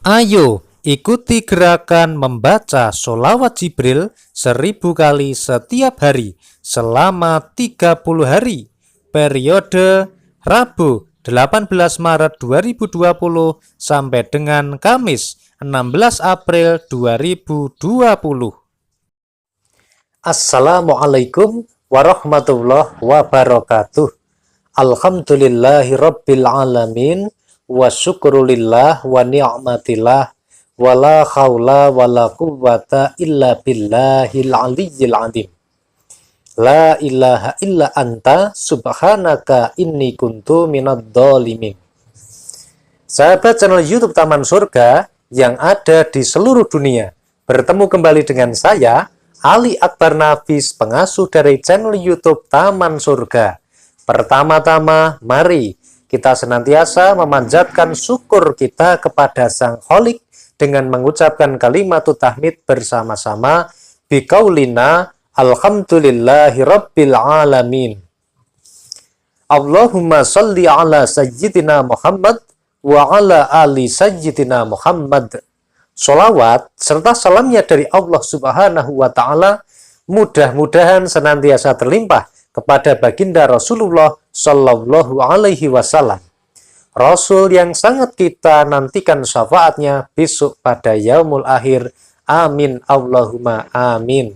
Ayo ikuti gerakan membaca sholawat Jibril 1000 kali setiap hari selama 30 hari. Periode Rabu 18 Maret 2020 sampai dengan Kamis 16 April 2020. Assalamualaikum warahmatullahi wabarakatuh. Alhamdulillahi rabbil alamin. Wa syukrulillah wa ni'matillah wa la khawla wa la quwwata illa billahil aliyyil azim. La ilaha illa anta subhanaka inni kuntu minadh dhalimin. Sahabat channel YouTube Taman Surga yang ada di seluruh dunia, bertemu kembali dengan saya Ali Akbar Nafis, pengasuh dari channel YouTube Taman Surga. Pertama-tama mari kita senantiasa memanjatkan syukur kita kepada Sang Kholik dengan mengucapkan kalimat tahmid bersama-sama biqaulina alhamdulillahi rabbil alamin. Allahumma salli ala sayyidina Muhammad wa ala ali sayyidina Muhammad. Sholawat serta salamnya dari Allah Subhanahu wa Ta'ala mudah-mudahan senantiasa terlimpah kepada baginda Rasulullah Sallallahu Alaihi Wasallam, Rasul yang sangat kita nantikan syafaatnya besok pada yaumul akhir. Amin Allahumma amin.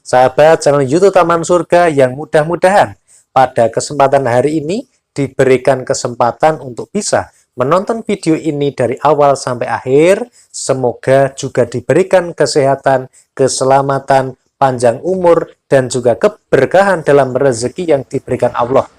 Sahabat channel YouTube Taman Surga yang mudah-mudahan pada kesempatan hari ini diberikan kesempatan untuk bisa menonton video ini dari awal sampai akhir. Semoga juga diberikan kesehatan, keselamatan, panjang umur, dan juga keberkahan dalam rezeki yang diberikan Allah.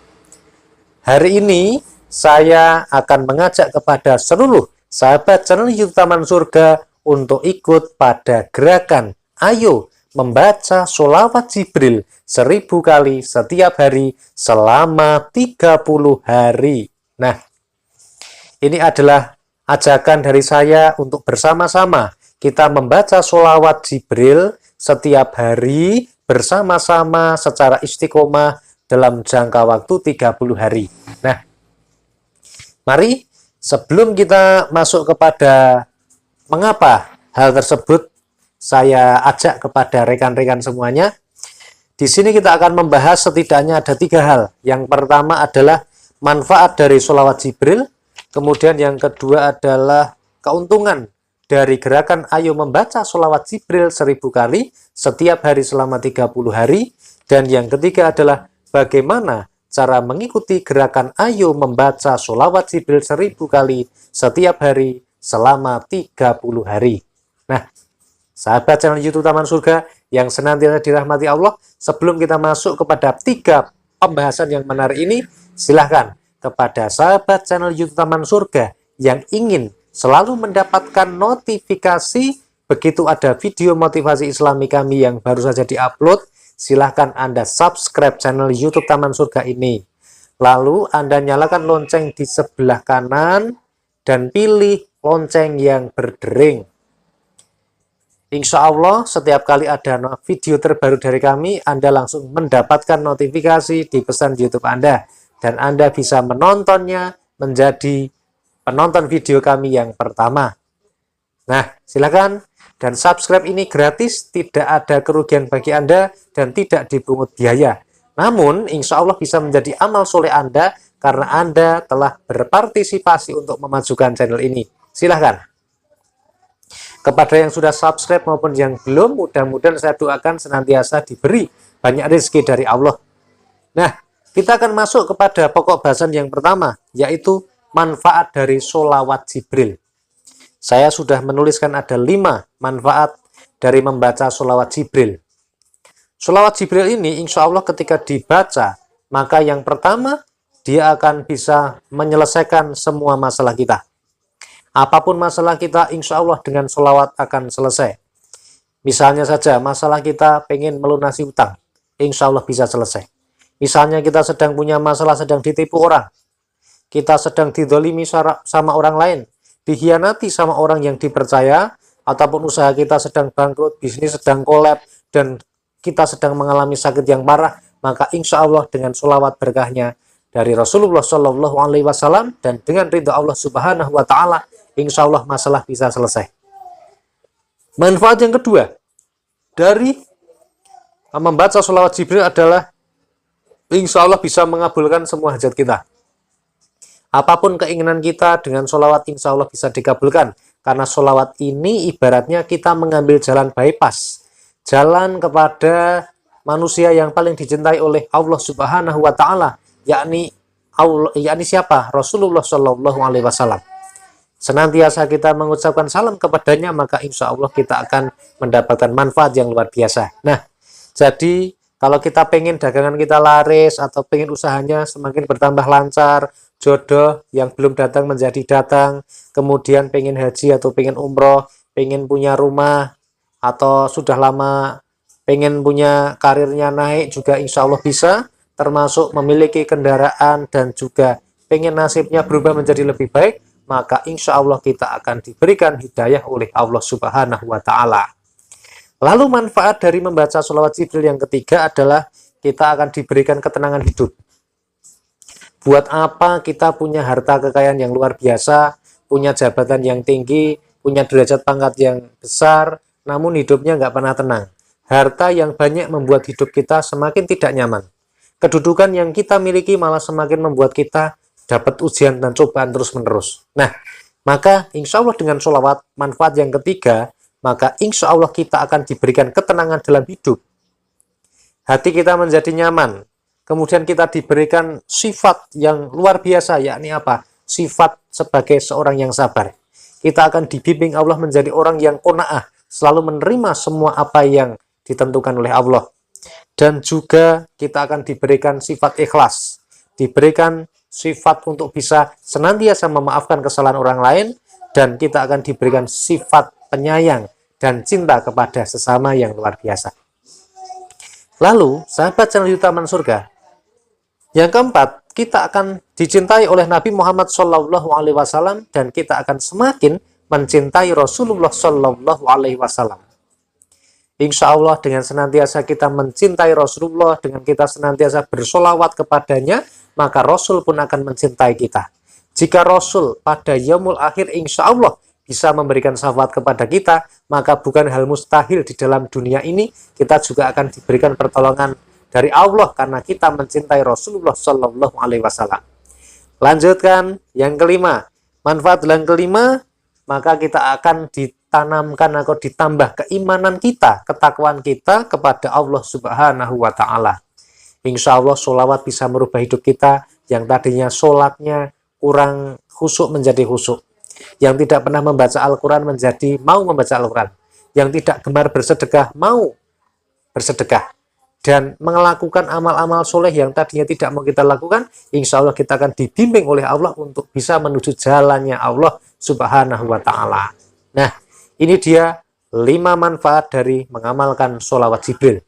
Hari ini saya akan mengajak kepada seluruh sahabat channel YouTube Taman Surga untuk ikut pada gerakan ayo membaca sholawat Jibril 1000 kali setiap hari selama 30 hari. Nah, ini adalah ajakan dari saya untuk bersama-sama kita membaca sholawat Jibril setiap hari bersama-sama secara istiqomah dalam jangka waktu 30 hari. Nah, mari sebelum kita masuk kepada mengapa hal tersebut, saya ajak kepada rekan-rekan semuanya. Di sini kita akan membahas setidaknya ada 3 hal. Yang pertama adalah manfaat dari sholawat Jibril. Kemudian yang kedua adalah keuntungan dari gerakan ayo membaca sholawat Jibril 1000 kali setiap hari selama 30 hari. Dan yang ketiga adalah bagaimana cara mengikuti gerakan ayo membaca sholawat Jibril 1000 kali setiap hari selama 30 hari. Nah, sahabat channel YouTube Taman Surga yang senantiasa dirahmati Allah, sebelum kita masuk kepada 3 pembahasan yang menarik ini, silahkan kepada sahabat channel YouTube Taman Surga yang ingin selalu mendapatkan notifikasi begitu ada video motivasi Islami kami yang baru saja diupload, silahkan Anda subscribe channel YouTube Taman Surga ini. Lalu Anda nyalakan lonceng di sebelah kanan dan pilih lonceng yang berdering. Insya Allah setiap kali ada video terbaru dari kami, Anda langsung mendapatkan notifikasi di pesan YouTube Anda. Dan Anda bisa menontonnya menjadi penonton video kami yang pertama. Nah, silakan. Dan subscribe ini gratis, tidak ada kerugian bagi Anda, dan tidak dipungut biaya. Namun, insya Allah bisa menjadi amal soleh Anda, karena Anda telah berpartisipasi untuk memajukan channel ini. Silahkan. Kepada yang sudah subscribe maupun yang belum, mudah-mudahan saya doakan senantiasa diberi banyak rezeki dari Allah. Nah, kita akan masuk kepada pokok bahasan yang pertama, yaitu manfaat dari sholawat Jibril. Saya sudah menuliskan ada 5 manfaat dari membaca sholawat Jibril. Sholawat Jibril ini insya Allah ketika dibaca, maka yang pertama, dia akan bisa menyelesaikan semua masalah kita. Apapun masalah kita, insya Allah dengan sholawat akan selesai. Misalnya saja, masalah kita pengen melunasi utang, insya Allah bisa selesai. Misalnya kita sedang punya masalah, sedang ditipu orang, kita sedang didolimi sama orang lain, dikhianati sama orang yang dipercaya, ataupun usaha kita sedang bangkrut, bisnis sedang kolab, dan kita sedang mengalami sakit yang parah, maka insya Allah dengan sholawat berkahnya dari Rasulullah Shallallahu Alaihi Wasallam dan dengan ridha Allah Subhanahu Wa Taala, insya Allah masalah bisa selesai. Manfaat yang kedua dari membaca sholawat Jibril adalah insya Allah bisa mengabulkan semua hajat kita. Apapun keinginan kita dengan sholawat insya Allah bisa dikabulkan. Karena sholawat ini ibaratnya kita mengambil jalan bypass. Jalan kepada manusia yang paling dicintai oleh Allah Subhanahu wa Ta'ala, yakni siapa? Rasulullah Shallallahu Alaihi Wasallam. Senantiasa kita mengucapkan salam kepadanya, maka insya Allah kita akan mendapatkan manfaat yang luar biasa. Nah, jadi kalau kita pengen dagangan kita laris atau pengen usahanya semakin bertambah lancar, jodoh yang belum datang menjadi datang, kemudian pengen haji atau pengen umroh, pengen punya rumah, atau sudah lama pengen punya karirnya naik juga insya Allah bisa, termasuk memiliki kendaraan dan juga pengen nasibnya berubah menjadi lebih baik, maka insya Allah kita akan diberikan hidayah oleh Allah Subhanahu wa Ta'ala. Lalu manfaat dari membaca sholawat Jibril yang ketiga adalah kita akan diberikan ketenangan hidup. Buat apa kita punya harta kekayaan yang luar biasa, punya jabatan yang tinggi, punya derajat pangkat yang besar, namun hidupnya nggak pernah tenang. Harta yang banyak membuat hidup kita semakin tidak nyaman. Kedudukan yang kita miliki malah semakin membuat kita dapat ujian dan cobaan terus-menerus. Nah, maka insya Allah dengan sholawat manfaat yang ketiga, maka insya Allah kita akan diberikan ketenangan dalam hidup. Hati kita menjadi nyaman. Kemudian kita diberikan sifat yang luar biasa, yakni apa? Sifat sebagai seorang yang sabar. Kita akan dibimbing Allah menjadi orang yang qanaah, selalu menerima semua apa yang ditentukan oleh Allah. Dan juga kita akan diberikan sifat ikhlas, diberikan sifat untuk bisa senantiasa memaafkan kesalahan orang lain, dan kita akan diberikan sifat penyayang dan cinta kepada sesama yang luar biasa. Lalu, sahabat channel Taman Surga, yang keempat, kita akan dicintai oleh Nabi Muhammad SAW dan kita akan semakin mencintai Rasulullah SAW. Insya Allah dengan senantiasa kita mencintai Rasulullah, dengan kita senantiasa bersolawat kepadanya, maka Rasul pun akan mencintai kita. Jika Rasul pada yaumul akhir insya Allah bisa memberikan syafaat kepada kita, maka bukan hal mustahil di dalam dunia ini kita juga akan diberikan pertolongan dari Allah karena kita mencintai Rasulullah Shallallahu Alaihi Wasallam. Lanjutkan yang kelima, manfaat yang kelima, maka kita akan ditanamkan atau ditambah keimanan kita, ketakwaan kita kepada Allah Subhanahu Wa Taala. Insya Allah sholawat bisa merubah hidup kita yang tadinya sholatnya kurang khusyuk menjadi khusyuk, yang tidak pernah membaca Al-Quran menjadi mau membaca Al-Quran, yang tidak gemar bersedekah mau bersedekah, dan melakukan amal-amal soleh yang tadinya tidak mau kita lakukan, insya Allah kita akan dibimbing oleh Allah untuk bisa menuju jalannya Allah Subhanahu wa Ta'ala. Nah, ini dia 5 manfaat dari mengamalkan sholawat Jibril.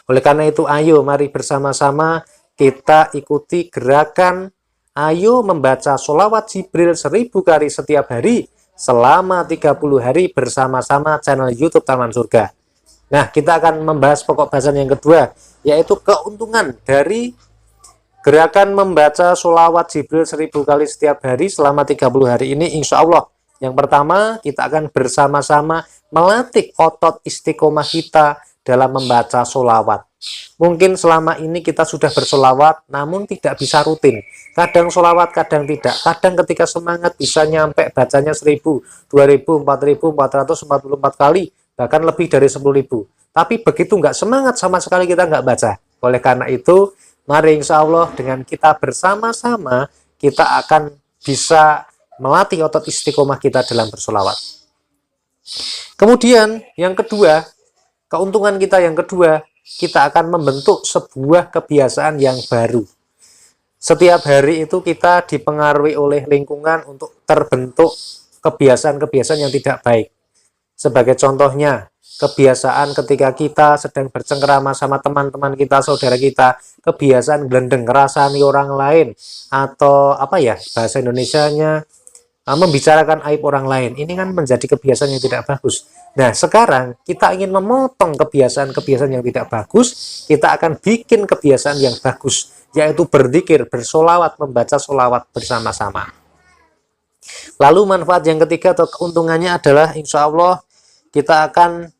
Oleh karena itu, ayo mari bersama-sama kita ikuti gerakan ayo membaca sholawat Jibril 1000 kali setiap hari selama 30 hari bersama-sama channel YouTube Taman Surga. Nah, kita akan membahas pokok bahasan yang kedua, yaitu keuntungan dari gerakan membaca sholawat Jibril 1000 kali setiap hari selama 30 hari ini, insya Allah. Yang pertama, kita akan bersama-sama melatih otot istiqomah kita dalam membaca sholawat. Mungkin selama ini kita sudah bersolawat, namun tidak bisa rutin. Kadang sholawat, kadang tidak. Kadang ketika semangat bisa nyampe bacanya 1000, 2000, 4000, 444 kali. Bahkan lebih dari 10.000. Tapi begitu nggak semangat sama sekali kita nggak baca. Oleh karena itu, mari insya Allah dengan kita bersama-sama, kita akan bisa melatih otot istiqomah kita dalam bersolawat. Kemudian, yang kedua, keuntungan kita yang kedua, kita akan membentuk sebuah kebiasaan yang baru. Setiap hari itu kita dipengaruhi oleh lingkungan untuk terbentuk kebiasaan-kebiasaan yang tidak baik. Sebagai contohnya, kebiasaan ketika kita sedang bercengkrama sama teman-teman kita, saudara kita, kebiasaan gelendeng ngerasani orang lain, atau apa ya, bahasa Indonesianya, membicarakan aib orang lain. Ini kan menjadi kebiasaan yang tidak bagus. Nah, sekarang kita ingin memotong kebiasaan-kebiasaan yang tidak bagus, kita akan bikin kebiasaan yang bagus, yaitu berzikir, bersolawat, membaca solawat bersama-sama. Lalu manfaat yang ketiga atau keuntungannya adalah insya Allah kita akan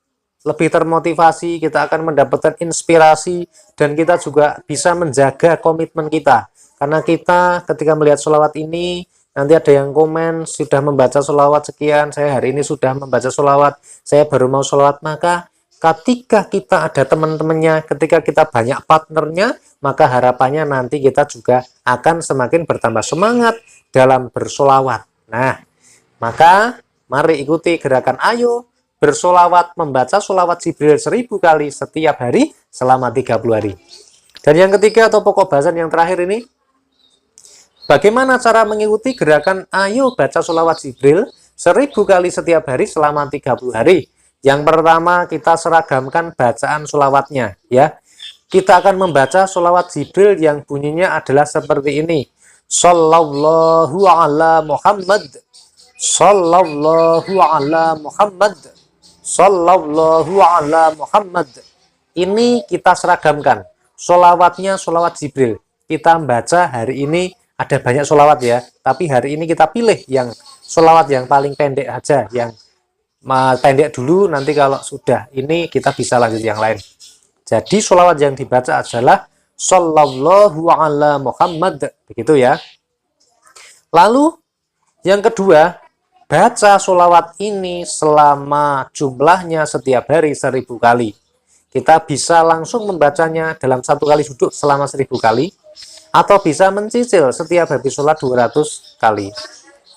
lebih termotivasi, kita akan mendapatkan inspirasi, dan kita juga bisa menjaga komitmen kita. Karena kita ketika melihat sholawat ini, nanti ada yang komen, sudah membaca sholawat sekian, saya hari ini sudah membaca sholawat, saya baru mau sholawat. Maka ketika kita ada teman-temannya, ketika kita banyak partnernya, maka harapannya nanti kita juga akan semakin bertambah semangat dalam bersolawat. Nah, maka mari ikuti gerakan ayo bersolawat, membaca solawat Jibril 1000 kali setiap hari selama 30 hari. Dan yang ketiga atau pokok bahasan yang terakhir ini, bagaimana cara mengikuti gerakan ayo baca solawat Jibril 1000 kali setiap hari selama 30 hari. Yang pertama, kita seragamkan bacaan solawatnya, ya. Kita akan membaca solawat Jibril yang bunyinya adalah seperti ini. Sallallahu ala Muhammad, sallallahu ala Muhammad, sallallahu ala Muhammad. Ini kita seragamkan. Solawatnya solawat Jibril. Kita baca hari ini ada banyak solawat ya, tapi hari ini kita pilih yang solawat yang paling pendek aja, yang pendek dulu, nanti kalau sudah ini kita bisa lanjut yang lain. Jadi solawat yang dibaca adalah sallallahu ala Muhammad, begitu ya. Lalu yang kedua, baca solawat ini selama jumlahnya setiap hari 1000 kali. Kita bisa langsung membacanya dalam satu kali duduk selama 1000 kali, atau bisa mencicil setiap habis sholat 200 kali.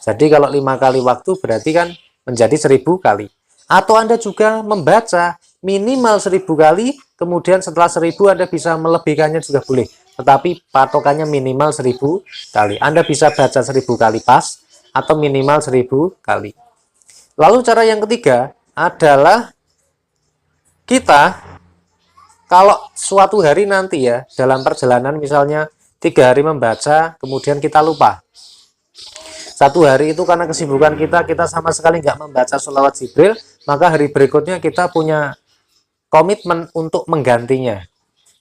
Jadi kalau 5 kali waktu berarti kan menjadi 1000 kali. Atau Anda juga membaca minimal 1000 kali, kemudian setelah 1000 Anda bisa melebihkannya juga boleh. Tetapi patokannya minimal 1000 kali. Anda bisa baca 1000 kali pas, atau minimal 1000 kali. Lalu cara yang ketiga adalah kita kalau suatu hari nanti ya, dalam perjalanan misalnya 3 hari membaca, kemudian kita lupa. 1 hari itu karena kesibukan kita sama sekali nggak membaca sholawat Jibril, maka hari berikutnya kita punya komitmen untuk menggantinya.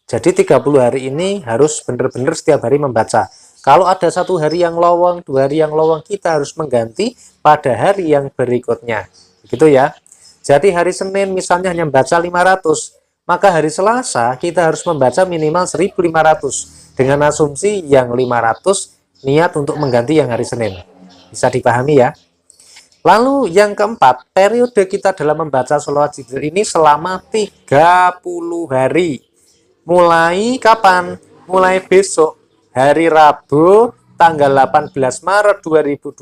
Jadi 30 hari ini harus benar-benar setiap hari membaca. Kalau ada 1 hari yang lowong, 2 hari yang lowong, kita harus mengganti pada hari yang berikutnya. Begitu ya. Jadi hari Senin misalnya hanya membaca 500, maka hari Selasa kita harus membaca minimal 1500. Dengan asumsi yang 500 niat untuk mengganti yang hari Senin. Bisa dipahami ya. Lalu yang keempat, periode kita dalam membaca sholawat Jibril ini selama 30 hari. Mulai kapan? Mulai besok, hari Rabu, tanggal 18 Maret 2020,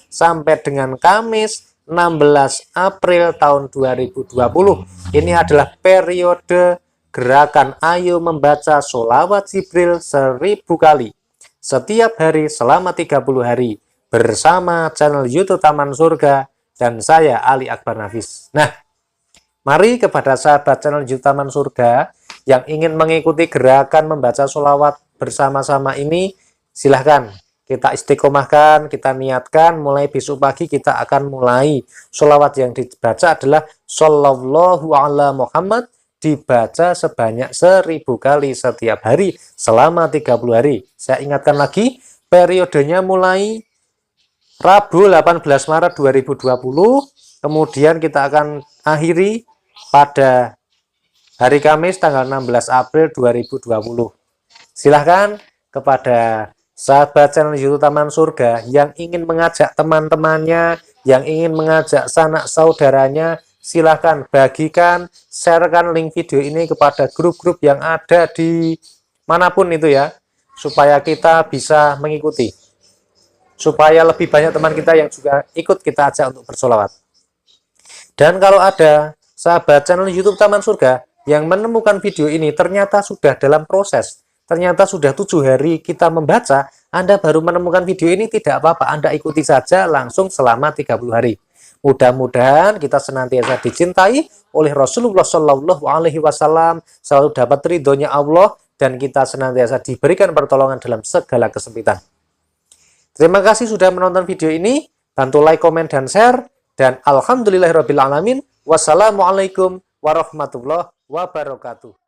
sampai dengan Kamis, 16 April tahun 2020. Ini adalah periode gerakan ayo membaca sholawat Jibril 1000 kali. Setiap hari selama 30 hari. Bersama channel YouTube Taman Surga dan saya Ali Akbar Nafis. Nah, mari kepada sahabat channel YouTube Taman Surga yang ingin mengikuti gerakan membaca sholawat bersama-sama ini, silahkan kita istiqomahkan, kita niatkan mulai besok pagi kita akan mulai. Sholawat yang dibaca adalah sallallahu ala Muhammad, dibaca sebanyak 1000 kali setiap hari selama 30 hari. Saya ingatkan lagi, periodenya mulai Rabu 18 Maret 2020, kemudian kita akan akhiri pada hari Kamis tanggal 16 April 2020. Silahkan kepada sahabat channel YouTube Taman Surga yang ingin mengajak teman-temannya, yang ingin mengajak sanak saudaranya, silahkan bagikan, sharekan link video ini kepada grup-grup yang ada di manapun itu ya, supaya kita bisa mengikuti. Supaya lebih banyak teman kita yang juga ikut kita ajak untuk bersolawat. Dan kalau ada sahabat channel YouTube Taman Surga yang menemukan video ini ternyata sudah dalam proses, ternyata sudah 7 hari kita membaca, Anda baru menemukan video ini, tidak apa-apa, Anda ikuti saja langsung selama 30 hari. Mudah-mudahan kita senantiasa dicintai oleh Rasulullah Shallallahu Alaihi Wasallam, selalu dapat ridhonya Allah, dan kita senantiasa diberikan pertolongan dalam segala kesempitan. Terima kasih sudah menonton video ini. Bantu like, komen, dan share. Dan alhamdulillahirrabbilalamin. Wassalamualaikum warahmatullahi wabarakatuh.